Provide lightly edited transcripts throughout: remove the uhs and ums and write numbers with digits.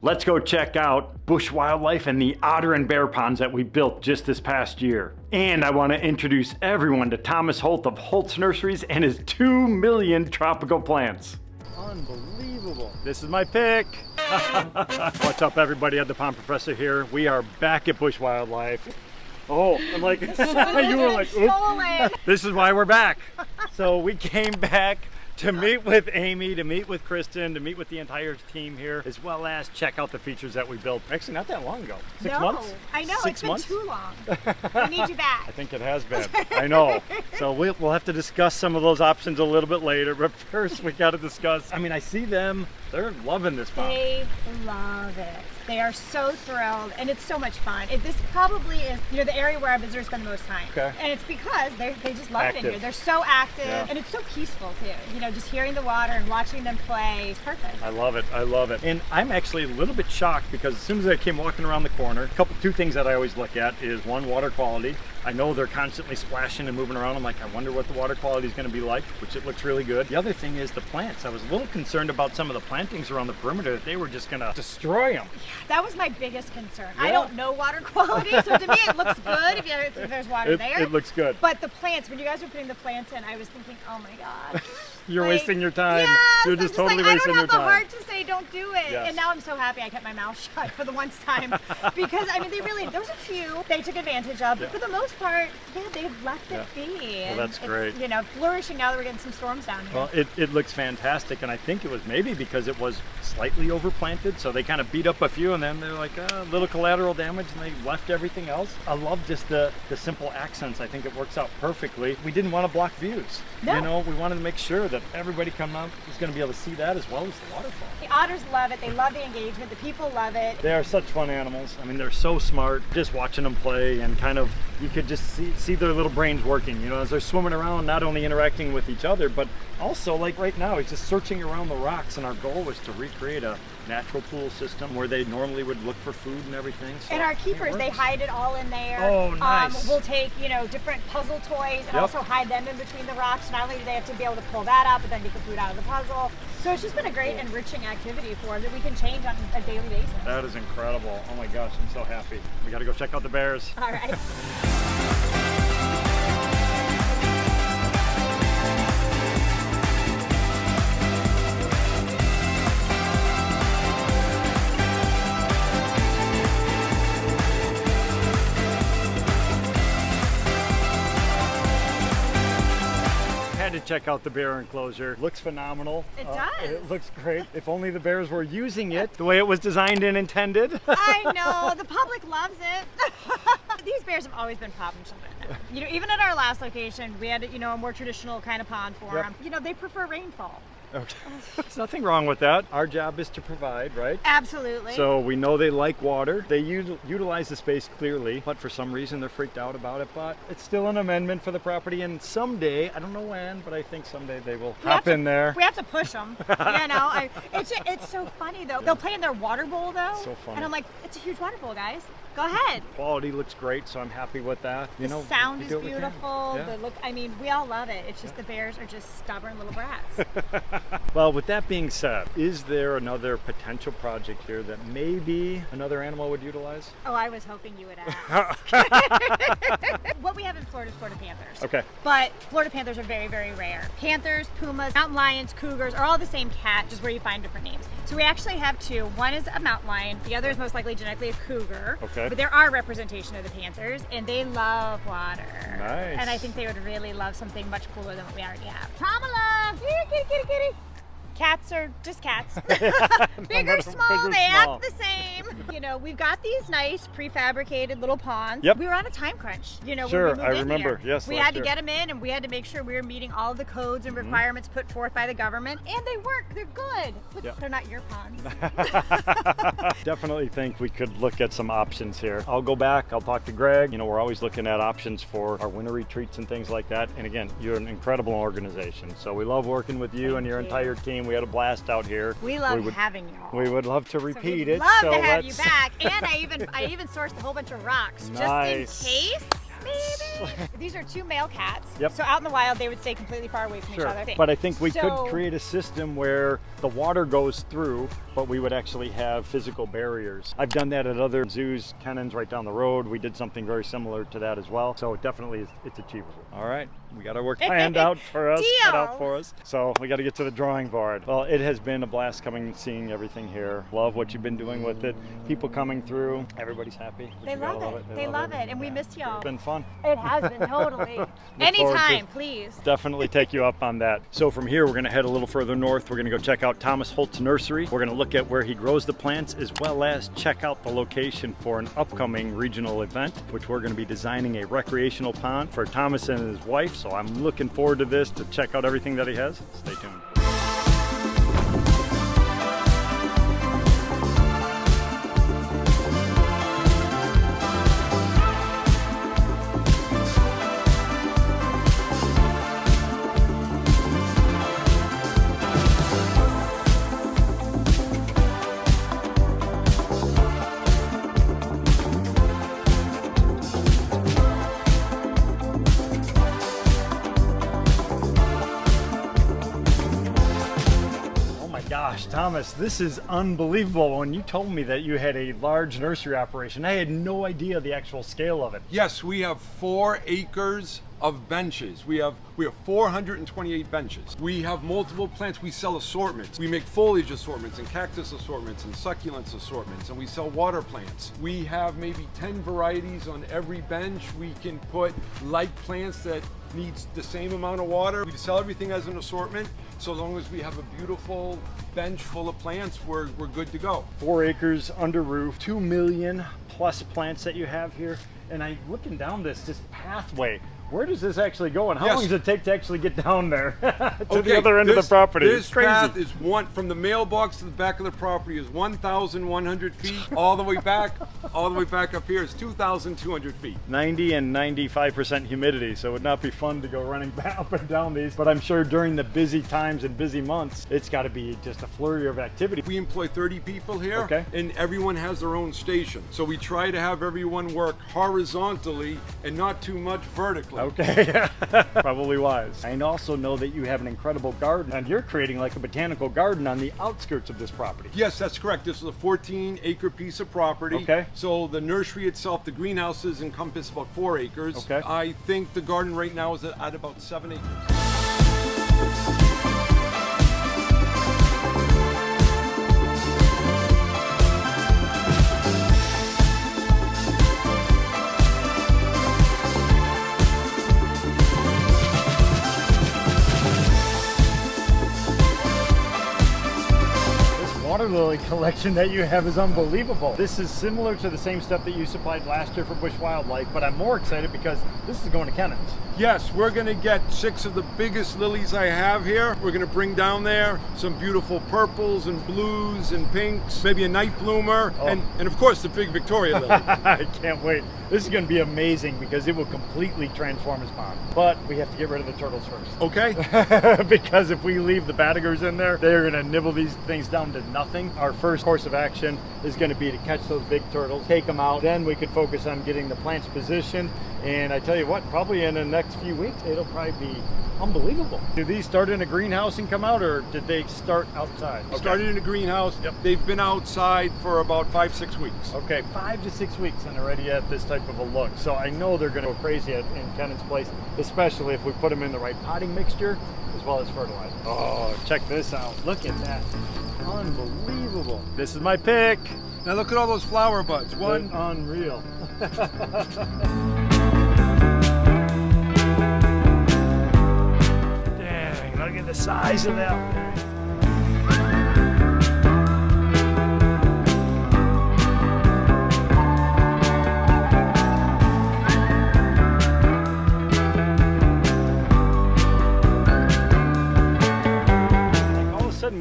Let's go check out bush wildlife and the otter and bear ponds that we built just this past year. And I want to introduce everyone to Thomas Holt of Holt Nurseries and his 2 million tropical plants. Unbelievable. This is my pick. What's up, everybody? At the Pond Professor here. We are back at bush wildlife. Oh, I'm like, you were like, oops. This is why we're back. So we came back to meet with Amy, to meet with Kristen, to meet with the entire team here, as well as check out the features that we built. Actually, not that long ago. 6 months? I know, 6 it's months? been too long. We need you back. I think it has been. I know. So we'll have to discuss some of those options a little bit later, but first we got to discuss, I mean, I see them, they're loving this pond. They love it. They are so thrilled, and it's so much fun. This probably is, the area where our visitors spend the most time. Okay. And it's because they just love Active. it in here. They're so active, Yeah. and it's so peaceful too. Just hearing the water and watching them play is perfect. I love it. I love it. And I'm actually a little bit shocked because as soon as I came walking around the corner, two things that I always look at is one, water quality. I know they're constantly splashing and moving around. I'm like, I wonder what the water quality is going to be like, which it looks really good. The other thing is the plants. I was a little concerned about some of the plantings around the perimeter that they were just going to destroy them. That was my biggest concern. Yeah. I don't know water quality, so to me it looks good if there's water there. It looks good. But the plants, when you guys were putting the plants in, I was thinking, oh my gosh. You're wasting your time. Yes, You're just I'm totally like, wasting your I don't have time. the heart to say don't do it. Yes. And now I'm so happy I kept my mouth shut for the one time because there was a few they took advantage of, but for the most part, they've left it be. Well, that's great. It's, flourishing now that we're getting some storms down here. Well, it looks fantastic, and I think it was maybe because it was slightly overplanted, so they kind of beat up a few, and then they're like, a little collateral damage, and they left everything else. I love just the simple accents. I think it works out perfectly. We didn't want to block views. No. We wanted to make sure that everybody coming out is going to be able to see that as well as the waterfall. The otters love it. They love the engagement. The people love it. They are such fun animals. I mean, they're so smart. Just watching them play and kind of, you could just see their little brains working, as they're swimming around, not only interacting with each other, but also, like right now, he's just searching around the rocks, and our goal was to recreate a natural pool system where they normally would look for food and everything. So and our keepers, they hide it all in there. Oh, nice. We'll take, different puzzle toys and also hide them in between the rocks. Not only do they have to be able to pull that up, but then get the food out of the puzzle. So it's just been a great enriching activity for them that we can change on a daily basis. That is incredible. Oh my gosh, I'm so happy. We got to go check out the bears. All right. To check out the bear enclosure. Looks phenomenal. It does. It looks great. If only the bears were using it the way it was designed and intended. I know, the public loves it. These bears have always been popping something. Even at our last location, we had a more traditional kind of pond for them. They prefer rainfall. Okay. There's nothing wrong with that. Our job is to provide, right? Absolutely. So we know they like water. They utilize the space clearly, but for some reason they're freaked out about it. But it's still an amendment for the property, and someday, I don't know when, but I think someday they will hop in there. We have to push them. It's so funny though. They'll play in their water bowl though. So funny. And I'm like, it's a huge water bowl, guys. Go ahead. Quality looks great, so I'm happy with that. The sound is beautiful. Yeah. The look, we all love it. It's just the bears are just stubborn little brats. Well, with that being said, is there another potential project here that maybe another animal would utilize? Oh, I was hoping you would ask. What we have in Florida is Florida Panthers. Okay. But Florida Panthers are very, very rare. Panthers, pumas, mountain lions, cougars are all the same cat, just where you find different names. So we actually have two. One is a mountain lion. The other is most likely genetically a cougar. Okay. But there are representation of the Panthers, and they love water. Nice. And I think they would really love something much cooler than what we already have. Tomala! Here, kitty, kitty, kitty. Cats are just cats. Big or small, they act the same. We've got these nice prefabricated little ponds. Yep. We were on a time crunch, Sure, when we moved I in remember. here. Yes, we last had to year. get them in, and we had to make sure we were meeting all of the codes and requirements put forth by the government. And they work, they're good. Look, they're not your ponds. Definitely think we could look at some options here. I'll go back, I'll talk to Greg. We're always looking at options for our winter retreats and things like that. And again, you're an incredible organization. So we love working with you and your entire team. We had a blast out here. We love having y'all. We would love to repeat it. Love to have you back. And I even sourced a whole bunch of rocks just in case, maybe. These are 2 male cats. Yep. So out in the wild, they would stay completely far away from each other. But I think we could So- create a system where the water goes through, but we would actually have physical barriers. I've done that at other zoos. Kennan's right down the road. We did something very similar to that as well. So it definitely it's achievable. All right, we got our work planned out for us, cut out for us. So we got to get to the drawing board. Well, it has been a blast coming and seeing everything here. Love what you've been doing with it. People coming through. Everybody's happy. They You gotta love it. They love it. And we miss y'all. It's been fun. It has been, totally. forward Anytime, to- please. Definitely take you up on that. So from here, we're going to head a little further north. We're going to go check out Thomas Holt's nursery. We're going to look at where he grows the plants, as well as check out the location for an upcoming regional event, which we're going to be designing a recreational pond for Thomas and his wife. So I'm looking forward to this, to check out everything that he has. Stay tuned. Gosh, Thomas, this is unbelievable. When you told me that you had a large nursery operation, I had no idea the actual scale of it. Yes, we have 4 acres of benches. We have 428 benches. We have multiple plants. We sell assortments. We make foliage assortments and cactus assortments and succulents assortments, and we sell water plants. We have maybe 10 varieties on every bench. We can put like plants that needs the same amount of water. We sell everything as an assortment. So long as we have a beautiful bench full of plants, we're good to go. 4 acres under roof, 2 million plus plants that you have here. And I looking down this pathway. Where does this actually go, and how long does it take to actually get down there to the other end of the property? This path is from the mailbox to the back of the property is 1,100 feet. all the way back up here is 2,200 feet. 90 and 95% humidity, so it would not be fun to go running up and down these. But I'm sure during the busy times and busy months, it's got to be just a flurry of activity. We employ 30 people here, Okay. and everyone has their own station. So we try to have everyone work horizontally and not too much vertically. Okay, probably wise. I also know that you have an incredible garden, and you're creating like a botanical garden on the outskirts of this property. Yes, that's correct. This is a 14-acre piece of property. Okay. So the nursery itself, the greenhouses encompass about 4 acres. Okay. I think the garden right now is at about 7 acres. Water lily collection that you have is unbelievable. This is similar to the same stuff that you supplied last year for Bush Wildlife, but I'm more excited because this is going to Kennan's. Yes, we're going to get 6 of the biggest lilies I have here. We're going to bring down there some beautiful purples and blues and pinks, maybe a night bloomer, and of course the big Victoria lily. I can't wait. This is going to be amazing because it will completely transform his pond. But we have to get rid of the turtles first. Okay? Because if we leave the batigers in there, they're going to nibble these things down to nothing. Our first course of action is going to be to catch those big turtles, take them out. Then we could focus on getting the plants positioned. And I tell you what, probably in the next few weeks, it'll probably be unbelievable. Do these start in a greenhouse and come out, or did they start outside? Okay. Started in a greenhouse. Yep. They've been outside for about 5-6 weeks. Okay, 5 to 6 weeks and already at this type of a look. So I know they're going to go crazy in Kennan's place, especially if we put them in the right potting mixture as well as fertilizer. Oh, check this out. Look at that. Unbelievable. This is my pick. Now look at all those flower buds. One unreal. Dang, look at the size of that.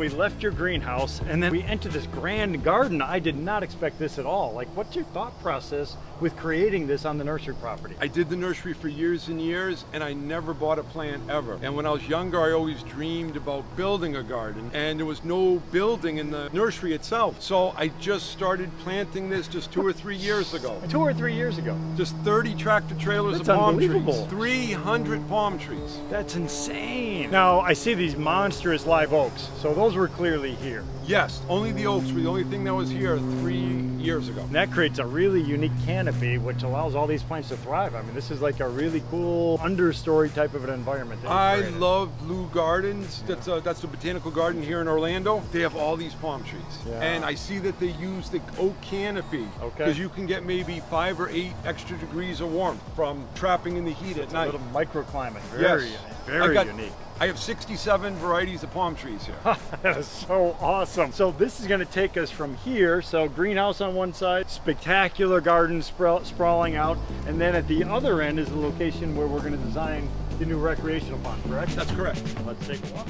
we left your greenhouse, and then we enter this grand garden. I did not expect this at all. Like, what's your thought process with creating this on the nursery property? I did the nursery for years and years, and I never bought a plant ever. And when I was younger, I always dreamed about building a garden, and there was no building in the nursery itself. So I just started planting this just 2 or 3 years ago. 2 or 3 years ago. Just 30 tractor trailers That's of palm unbelievable. trees. 300 palm trees. That's insane. Now, I see these monstrous live oaks, so those were clearly here. Yes, only the oaks were the only thing that was here 3 years ago. And that creates a really unique canopy, which allows all these plants to thrive. I mean, this is like a really cool understory type of an environment. that I you've created. love Blue Gardens. That's the botanical garden here in Orlando. They have all these palm trees. Yeah. And I see that they use the oak canopy. Okay. Because you can get maybe 5 or 8 extra degrees of warmth from trapping in the heat at A night. little microclimate. Yes. Very unique. I have 67 varieties of palm trees here. That is so awesome. So this is going to take us from here. So greenhouse on one side, spectacular garden sprawling out, and then at the other end is the location where we're going to design the new recreational pond, correct? That's correct. Let's take a walk.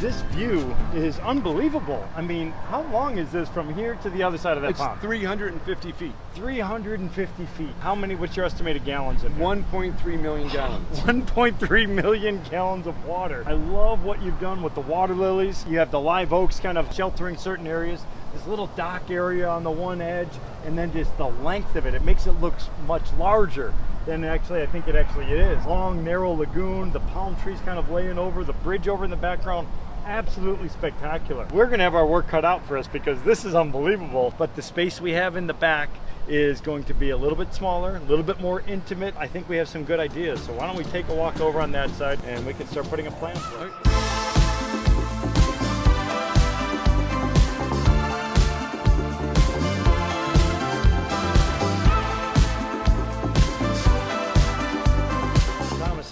This view is unbelievable. I mean, how long is this from here to the other side of that It's pond? 350 feet. 350 feet. How many, what's your estimated gallons in there? 1.3 million gallons. 1.3 million gallons of water. I love what you've done with the water lilies. You have the live oaks kind of sheltering certain areas. This little dock area on the one edge, and then just the length of it. It makes it look much larger than actually I think it actually is. Long, narrow lagoon, the palm trees kind of laying over, the bridge over in the background. Absolutely spectacular. We're gonna have our work cut out for us because this is unbelievable, but the space we have in the back is going to be a little bit smaller, a little bit more intimate. I think we have some good ideas. So why don't we take a walk over on that side and we can start putting a plan for it.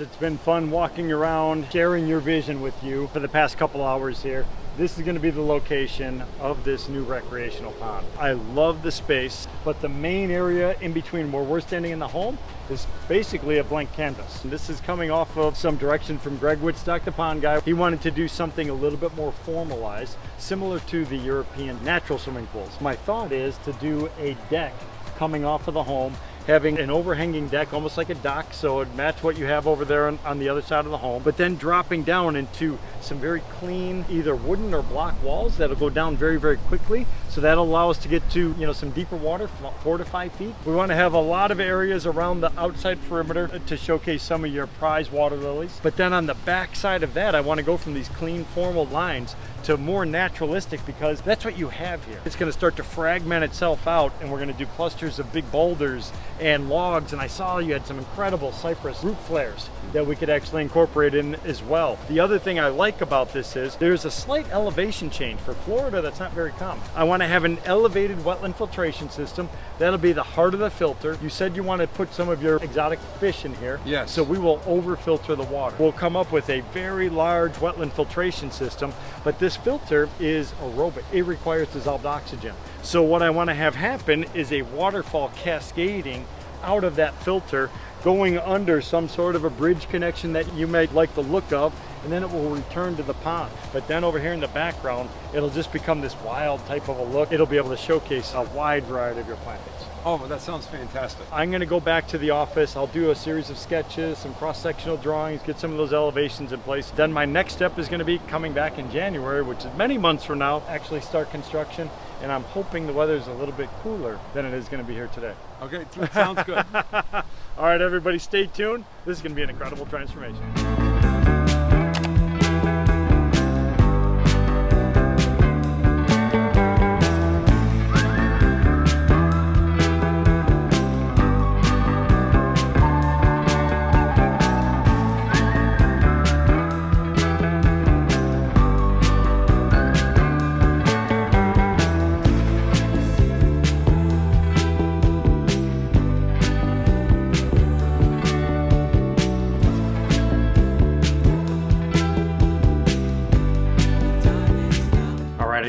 It's been fun walking around, sharing your vision with you for the past couple hours here. This is going to be the location of this new recreational pond. I love the space, but the main area in between where we're standing in the home is basically a blank canvas. And this is coming off of some direction from Greg Wittstock, the pond guy. He wanted to do something a little bit more formalized, similar to the European natural swimming pools. My thought is to do a deck coming off of the home, having an overhanging deck, almost like a dock, so it match what you have over there on the other side of the home, but then dropping down into some very clean, either wooden or block walls that'll go down very, very quickly. So that'll allow us to get to, some deeper water, 4 to 5 feet. We want to have a lot of areas around the outside perimeter to showcase some of your prize water lilies. But then on the back side of that, I want to go from these clean, formal lines to more naturalistic, because that's what you have here. It's going to start to fragment itself out, and we're going to do clusters of big boulders and logs. And I saw you had some incredible cypress root flares that we could actually incorporate in as well. The other thing I like about this is there's a slight elevation change. For Florida, that's not very common. I want to have an elevated wetland filtration system. That'll be the heart of the filter. You said you want to put some of your exotic fish in here. Yes. So we will over filter the water. We'll come up with a very large wetland filtration system, but this filter is aerobic. It requires dissolved oxygen. So what I want to have happen is a waterfall cascading out of that filter, going under some sort of a bridge connection that you may like the look of, and then it will return to the pond. But then over here in the background, it'll just become this wild type of a look. It'll be able to showcase a wide variety of your plantings. Oh, that sounds fantastic. I'm going to go back to the office. I'll do a series of sketches, some cross-sectional drawings, get some of those elevations in place. Then my next step is going to be coming back in January, which is many months from now, actually start construction. And I'm hoping the weather is a little bit cooler than it is going to be here today. Okay, sounds good. All right, everybody, stay tuned. This is going to be an incredible transformation.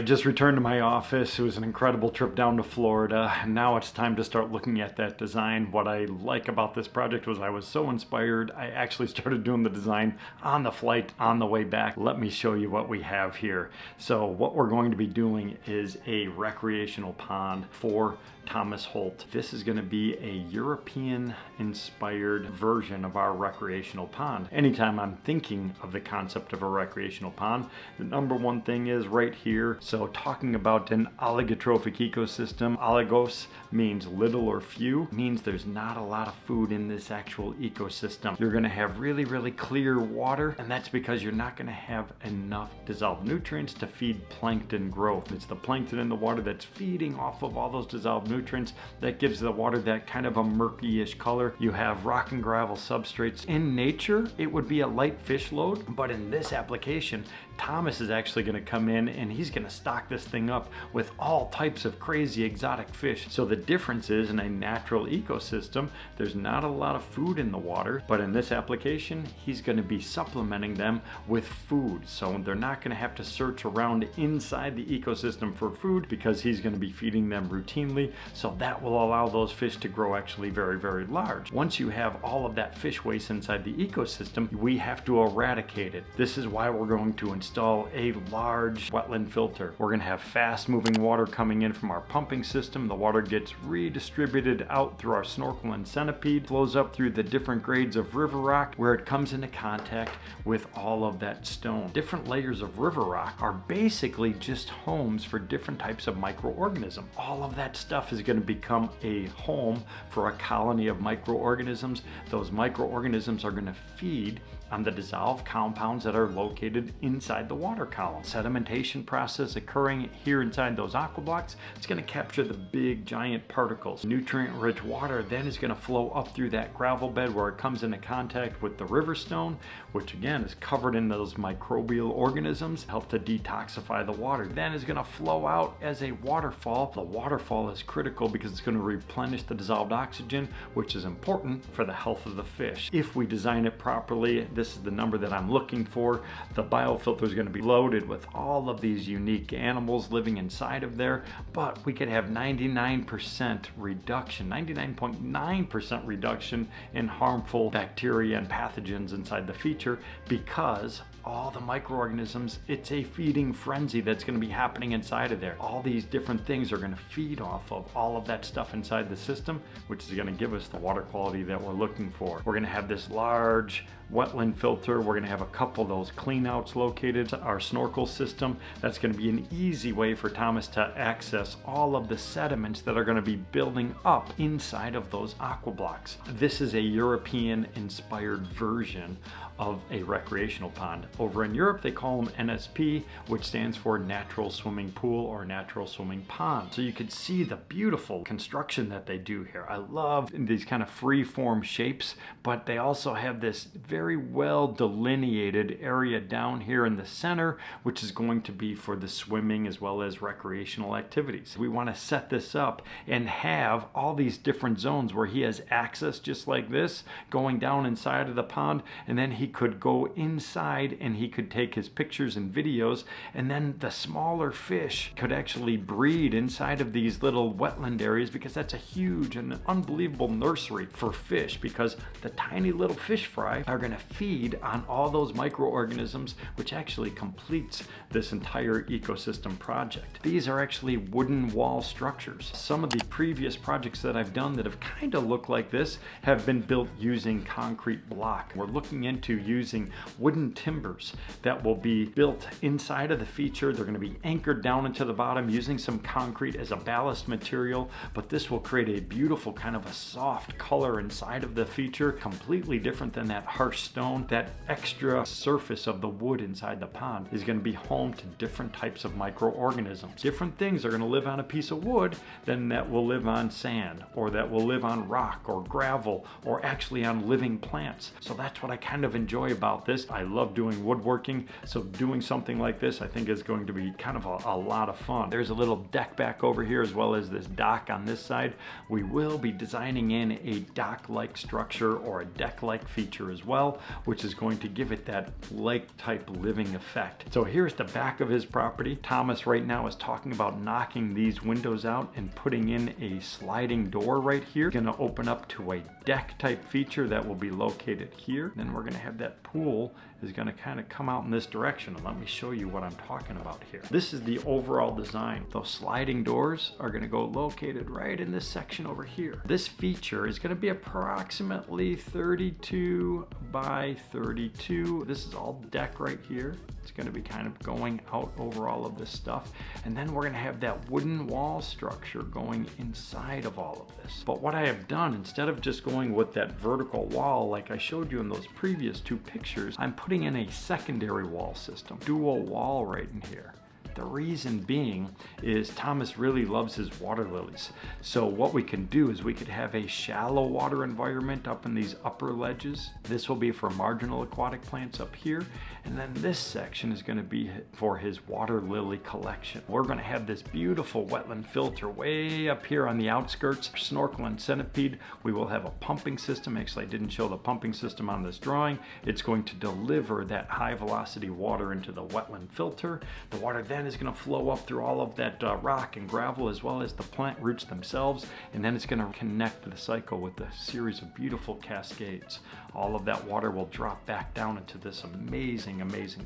just returned to my office. It was an incredible trip down to Florida. And now it's time to start looking at that design. What I like about this project was I was so inspired, I actually started doing the design on the flight on the way back. Let me show you what we have here. So what we're going to be doing is a recreational pond for Thomas Holt. This is going to be a European inspired version of our recreational pond. Anytime I'm thinking of the concept of a recreational pond, the number one thing is right here. So talking about an oligotrophic ecosystem, oligos means little or few, means there's not a lot of food in this actual ecosystem. You're going to have really, really clear water, and that's because you're not going to have enough dissolved nutrients to feed plankton growth. It's the plankton in the water that's feeding off of all those dissolved nutrients that gives the water that kind of a murky-ish color. You have rock and gravel substrates. In nature, it would be a light fish load, but in this application, Thomas is actually going to come in and he's going to stock this thing up with all types of crazy exotic fish. So the difference is, in a natural ecosystem, there's not a lot of food in the water, but in this application, he's going to be supplementing them with food. So they're not going to have to search around inside the ecosystem for food because he's going to be feeding them routinely. So that will allow those fish to grow actually very, very large. Once you have all of that fish waste inside the ecosystem, we have to eradicate it. This is why we're going to install a large wetland filter. We're going to have fast moving water coming in from our pumping system. The water gets redistributed out through our snorkel and centipede, flows up through the different grades of river rock where it comes into contact with all of that stone. Different layers of river rock are basically just homes for different types of microorganisms. All of that stuff is going to become a home for a colony of microorganisms. Those microorganisms are going to feed on the dissolved compounds that are located inside the water column. Sedimentation process occurring here inside those aqua blocks, it's going to capture the big giant particles. Nutrient-rich water then is going to flow up through that gravel bed where it comes into contact with the river stone, which again is covered in those microbial organisms, help to detoxify the water. Then is going to flow out as a waterfall. The waterfall is critical because it's going to replenish the dissolved oxygen, which is important for the health of the fish. If we design it properly, this is the number that I'm looking for. The biofilter is going to be loaded with all of these unique animals living inside of there, but we could have 99% reduction, 99.9% reduction in harmful bacteria and pathogens inside the feature because all the microorganisms, it's a feeding frenzy that's going to be happening inside of there. All these different things are going to feed off of all of that stuff inside the system, which is going to give us the water quality that we're looking for. We're going to have this large wetland filter. We're going to have a couple of those cleanouts located. Our snorkel system, that's going to be an easy way for Thomas to access all of the sediments that are going to be building up inside of those aqua blocks. This is a European inspired version of a recreational pond. Over in Europe, they call them NSP, which stands for natural swimming pool or natural swimming pond. So you can see the beautiful construction that they do here. I love these kind of free form shapes, but they also have this very well delineated area down here in the center, which is going to be for the swimming as well as recreational activities. We want to set this up and have all these different zones where he has access just like this, going down inside of the pond, and then he could go inside and he could take his pictures and videos, and then the smaller fish could actually breed inside of these little wetland areas because that's a huge and unbelievable nursery for fish because the tiny little fish fry are going to feed on all those microorganisms, which actually completes this entire ecosystem project. These are actually wooden wall structures. Some of the previous projects that I've done that have kind of looked like this have been built using concrete block. We're looking into using wooden timbers that will be built inside of the feature. They're going to be anchored down into the bottom using some concrete as a ballast material, but this will create a beautiful kind of a soft color inside of the feature, completely different than that harsh stone. That extra surface of the wood inside the pond is going to be home to different types of microorganisms. Different things are going to live on a piece of wood than that will live on sand, or that will live on rock or gravel, or actually on living plants. So that's what I kind of enjoy about this. I love doing woodworking, so doing something like this I think is going to be kind of a lot of fun. There's a little deck back over here as well as this dock on this side. We will be designing in a dock-like structure or a deck-like feature as well. well, which is going to give it that lake-type living effect. So here's the back of his property. Thomas right now is talking about knocking these windows out and putting in a sliding door right here. Going to open up to a deck-type feature that will be located here. Then we're going to have that pool is going to kind of come out in this direction, and let me show you what I'm talking about here. This is the overall design. Those sliding doors are going to go located right in this section over here. This feature is going to be approximately 32 by 32. This is all deck right here. It's going to be kind of going out over all of this stuff, and then we're going to have that wooden wall structure going inside of all of this. But what I have done, instead of just going with that vertical wall like I showed you in those previous two pictures, I'm putting in a secondary wall system, dual wall right in here. The reason being is Thomas really loves his water lilies. So what we can do is we could have a shallow water environment up in these upper ledges. This will be for marginal aquatic plants up here. And then this section is going to be for his water lily collection. We're going to have this beautiful wetland filter way up here on the outskirts. Snorkel and centipede. We will have a pumping system. Actually, I didn't show the pumping system on this drawing. It's going to deliver that high velocity water into the wetland filter. The water then is going to flow up through all of that rock and gravel as well as the plant roots themselves, and then it's going to connect the cycle with a series of beautiful cascades. All of that water will drop back down into this amazing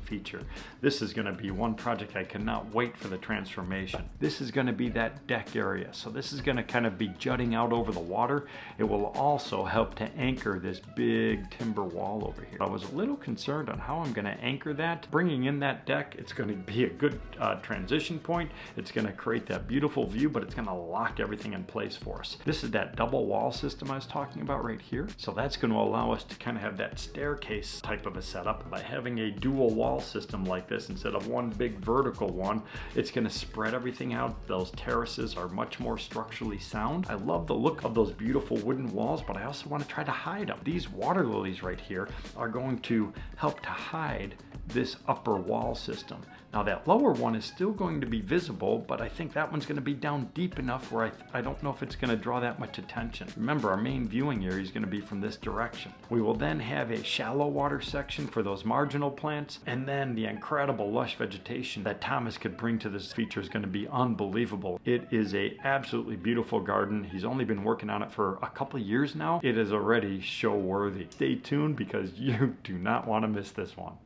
feature. This is going to be one project I cannot wait for the transformation. This is going to be that deck area, so this is going to kind of be jutting out over the water. It will also help to anchor this big timber wall over here. I was a little concerned on how I'm going to anchor that. Bringing in that deck, it's going to be a good transition point. It's going to create that beautiful view, but it's going to lock everything in place for us. This is that double wall system I was talking about right here. So that's going to allow us to kind of have that staircase type of a setup. By having a dual wall system like this instead of one big vertical one, it's going to spread everything out. Those terraces are much more structurally sound. I love the look of those beautiful wooden walls, but I also want to try to hide them. These water lilies right here are going to help to hide this upper wall system. Now that lower one is still going to be visible, but I think that one's going to be down deep enough where I don't know if it's going to draw that much attention. Remember, our main viewing area is going to be from this direction. We will then have a shallow water section for those marginal plants, and then the incredible lush vegetation that Thomas could bring to this feature is going to be unbelievable. It is a absolutely beautiful garden. He's only been working on it for a couple of years now. It is already show worthy. Stay tuned because you do not want to miss this one.